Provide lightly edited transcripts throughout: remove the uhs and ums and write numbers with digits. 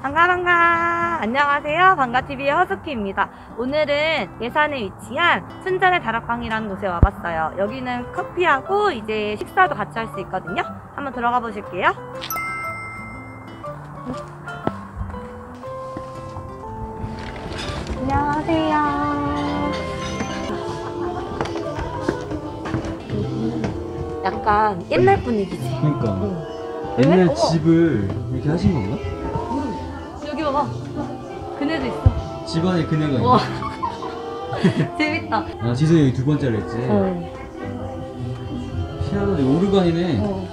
반가 안녕하세요. 반가TV의 허스키입니다. 오늘은 예산에 위치한 순전의 다락방이라는 곳에 와봤어요. 여기는 커피하고 이제 식사도 같이 할 수 있거든요. 한번 들어가 보실게요. 안녕하세요. 약간 옛날 분위기지. 그러니까 응. 옛날 어머. 집을 이렇게 하신 건가? 여기 봐봐. 그네도 있어. 집안에 그네가 와. 있네. 재밌다. 아 지수 여기 두 번째로 했지. 피아노 이거 오르간이네.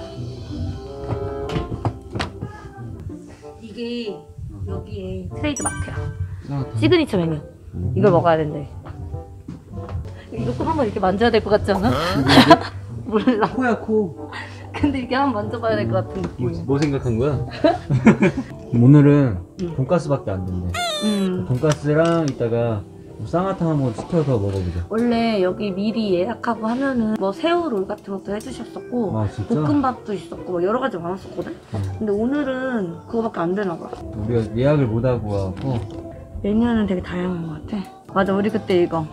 이게 여기에 트레이드 마크야. 아, 시그니처 메뉴. 이걸 먹어야 된대. 이거 꼭 한번 이렇게 만져야 될 것 같지 않아? 몰라. 코야 코. 근데 이게 한번 만져봐야 될 것 같은 느낌. 뭐 생각한 거야? 오늘은 돈가스밖에 안 된대. 돈가스랑 이따가 쌍화탕 한번 시켜서 먹어보자. 원래 여기 미리 예약하고 하면은 뭐 새우롤 같은 것도 해주셨었고, 아 진짜? 볶음밥도 있었고 뭐 여러 가지 많았었거든? 근데 오늘은 그거밖에 안 되나 봐. 우리가 예약을 못 하고 와갖고. 메뉴는 되게 다양한 것 같아. 맞아, 우리 그때 이거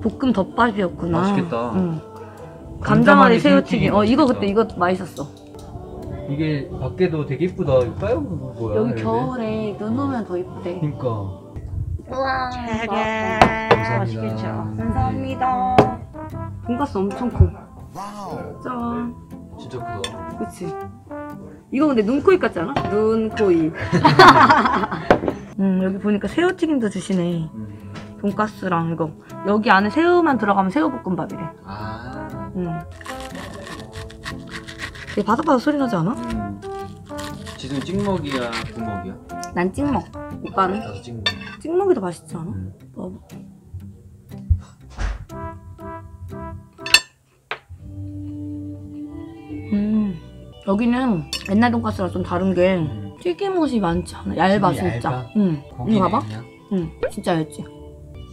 볶음 덮밥이었구나. 맛있겠다. 응. 감자말이 새우튀김. 이거 그때 이거 맛있었어. 이게 밖에도 되게 이쁘다. 이거 빨간 거 뭐야? 여기 이게? 겨울에 눈 오면 더 이쁘대. 그니까. 우와, 감사합니다. 맛있겠죠. 감사합니다. 돈가스 엄청 커. 짠. 진짜 크다. 그치? 이거 근데 눈코입 같지 않아? 눈코입. 여기 보니까 새우튀김도 주시네. 돈가스랑 이거. 여기 안에 새우만 들어가면 새우볶음밥이래. 아. 되게 바삭바삭 소리 나지 않아? 지금 찍먹이야, 부먹이야? 난 찍먹. 오빠는? 나도 찍먹. 찍먹이 더 맛있지 않아? 먹어볼게. 여기는 옛날 돈가스랑 좀 다른 게 튀김옷이 많지 않아. 얇아 진짜. 얇아? 이거 봐봐. 그냥? 진짜 얇지.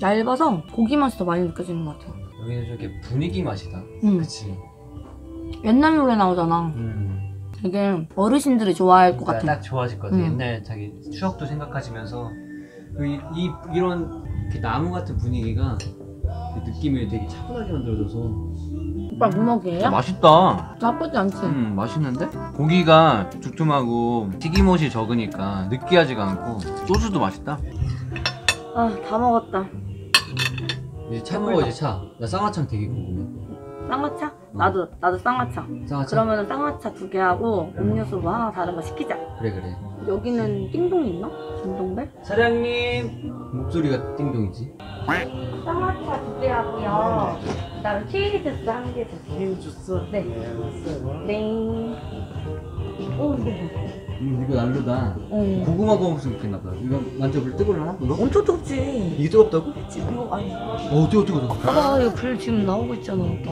얇아서 고기 맛이 더 많이 느껴지는 것 같아. 여기는 저렇게 분위기 맛이다. 그치? 옛날 노래 나오잖아. 되게 어르신들이 좋아할 것 같아. 딱 좋아하실 것 같아. 옛날 자기 추억도 생각하시면서 이런 이렇게 나무 같은 분위기가 그 느낌을 되게 차분하게 만들어줘서. 오빠 뭐 먹이에요? 맛있다. 나쁘지 않지? 맛있는데? 고기가 두툼하고 튀김옷이 적으니까 느끼하지가 않고 소스도 맛있다. 아, 다 먹었다. 이제 차 먹어 이제 차. 나 쌍화탕 되게 궁금해. 쌍화차? 나도 쌍화차. 쌍화차? 그러면은 쌍화차 2개 하고 음료수 뭐 하나 다른 거 시키자. 그래. 여기는 띵동이 있나? 진동벨? 사장님 목소리가 띵동이지. 쌍화차 2개 하고요. 그다음에 키위 주스 1개 주세요. 키위 주스? 네. 네. 오, 이거 난로다. 고구마 구워 먹으면 좋겠나보다. 이거 만져볼 뜨거울라나? 이거? 엄청 뜨겁지? 이게 뜨겁다고? 이거 아니. 뜨거워. 봐봐, 이거 불 지금 나오고 있잖아, 오빠.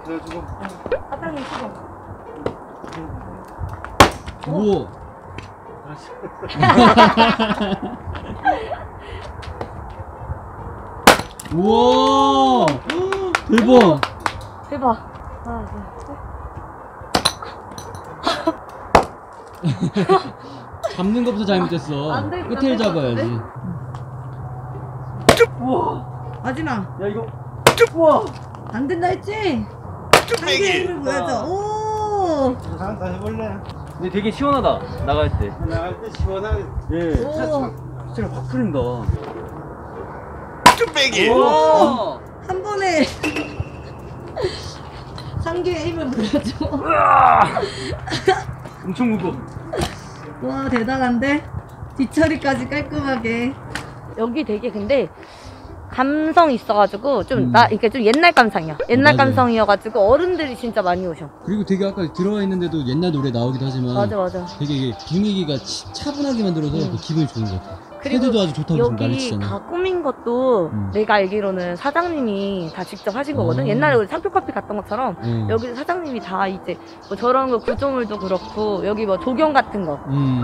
그래가지고. 사장님 시동. 우와. 우와. 대박. 대박. 하나, 둘, 셋. 잡는 것부터 잘못했어. 안 돼, 끝을 안 돼, 잡아야지. 안 우와. 마지막. 야 이거. 우와. 안 된다 했지? 한개 힘을 보여줘. 오. 다 해볼래? 근데 되게 시원하다. 나갈 때. 나갈 때 시원하게. 예. 오. 진짜 확 풀린다. 뚝배기! 오. 한 번에 상계의 힘을 보여줘. 엄청 무거워. 와, 대단한데? 뒷처리까지 깔끔하게. 여기 되게 근데 감성 있어가지고 좀 이게 좀 옛날 감성이야. 옛날 맞아요. 감성이어가지고 어른들이 진짜 많이 오셔. 그리고 되게 아까 들어와 있는데도 옛날 노래 나오기도 하지만 맞아. 되게 이게 분위기가 차분하게 만들어서 그 기분이 좋은 것 같아. 그리고 테드도 아주 좋다고 지금 여기 난리치잖아. 다 꾸민 것도 내가 알기로는 사장님이 다 직접 하신 거거든. 옛날에 우리 참깨커피 갔던 것처럼 여기 사장님이 다 이제 뭐 저런 거 구조물도 그렇고 여기 뭐 조경 같은 거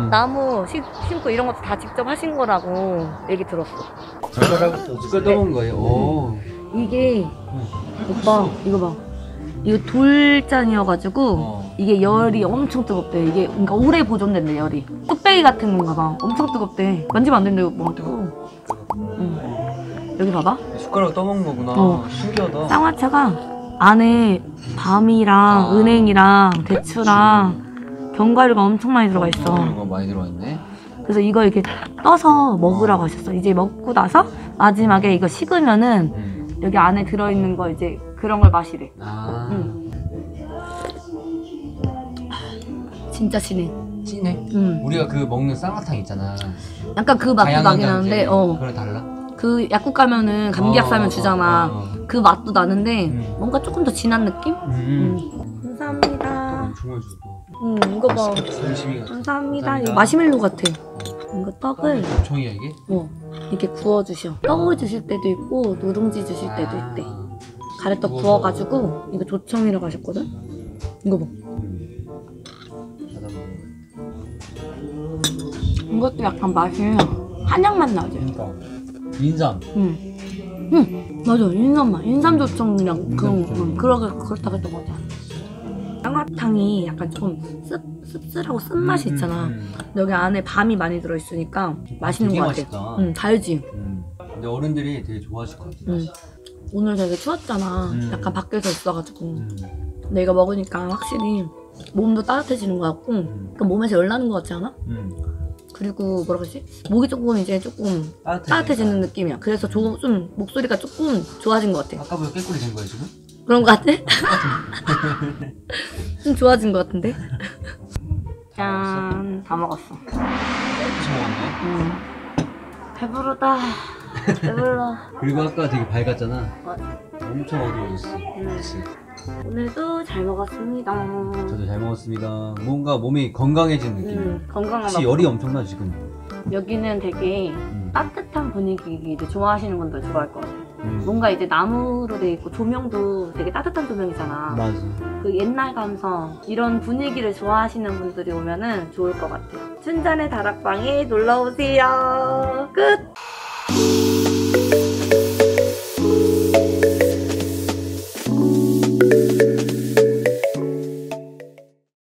나무 심고 이런 것도 다 직접 하신 거라고 얘기 들었어. 숟갈 떠먹은 거예요. 오. 이게 오빠 이거 봐. 이거 돌잔이어가지고 어. 이게 열이 엄청 뜨겁대. 이게 그러니까 오래 보존된대 열이. 뚝배기 같은 건가 봐. 엄청 뜨겁대. 만지면 안 된대. 뭐 뜨거워. 응. 여기 봐봐. 숟가락 떠먹는 거구나. 어. 신기하다. 쌍화차가 안에 밤이랑 은행이랑 대추랑 견과류가 엄청 많이 들어가 있어. 이거 많이 들어가 있네. 그래서 이거 이렇게 떠서 먹으라고 하셨어. 이제 먹고 나서 마지막에 이거 식으면은 여기 안에 들어있는 거 이제 그런 걸 마시래. 아. 응. 진짜 진해. 진해? 응. 우리가 그 먹는 쌍화탕 있잖아. 약간 그 맛도 나긴 하는데, 그래 달라? 그 약국 가면은 감기약 사면 주잖아. 그 맛도 나는데 뭔가 조금 더 진한 느낌? 감사합니다. 정말 좋다. 이거 봐. 열심히 가. 감사합니다. 이거 마시멜로 같아. 이거 떡을 종이야 이게? 이렇게 구워주셔. 떡을 주실 때도 있고 누룽지 주실 때도 있대. 가래떡 구워가지고 이거 조청이라고 하셨거든? 이거 봐. 이것도 약간 맛이 한약 맛 나지? 그러니까 인삼. 응 맞아. 인삼 맛. 인삼 조청이랑 그렇다고 했던 것 같아. 쌍화탕이 약간 조금 씁쓸하고 쓴맛이 있잖아. 근데 여기 안에 밤이 많이 들어있으니까 맛있는 것 같아. 맛있다. 달지? 근데 어른들이 되게 좋아하실 것 같아. 오늘 되게 추웠잖아. 약간 밖에서 있어가지고. 근데 이거 먹으니까 확실히 몸도 따뜻해지는 것 같고 그러니까 몸에서 열 나는 것 같지 않아? 그리고 뭐라 그러지? 목이 조금 이제 조금 따뜻해지는 느낌이야. 그래서 좀 목소리가 조금 좋아진 것 같아. 아까보다 깨꼬리 된 거야 지금? 그런 것 같아? 좀 좋아진 것 같은데? 짠, 다 먹었어. 깨끗이 먹었네. 배부르다. 배불러. 그리고 아까 되게 밝았잖아. 맞아. 엄청 어두워졌어. 그치? 오늘도 잘 먹었습니다. 저도 잘 먹었습니다. 뭔가 몸이 건강해진 느낌. 건강한 혹시 맛. 열이 엄청나 지금? 여기는 되게 따뜻한 분위기 좋아하시는 분들 좋아할 것 같아. 뭔가 이제 나무로 돼 있고 조명도 되게 따뜻한 조명이잖아. 맞아. 그 옛날 감성 이런 분위기를 좋아하시는 분들이 오면은 좋을 것 같아요. 춘잔의 다락방에 놀러 오세요. 끝.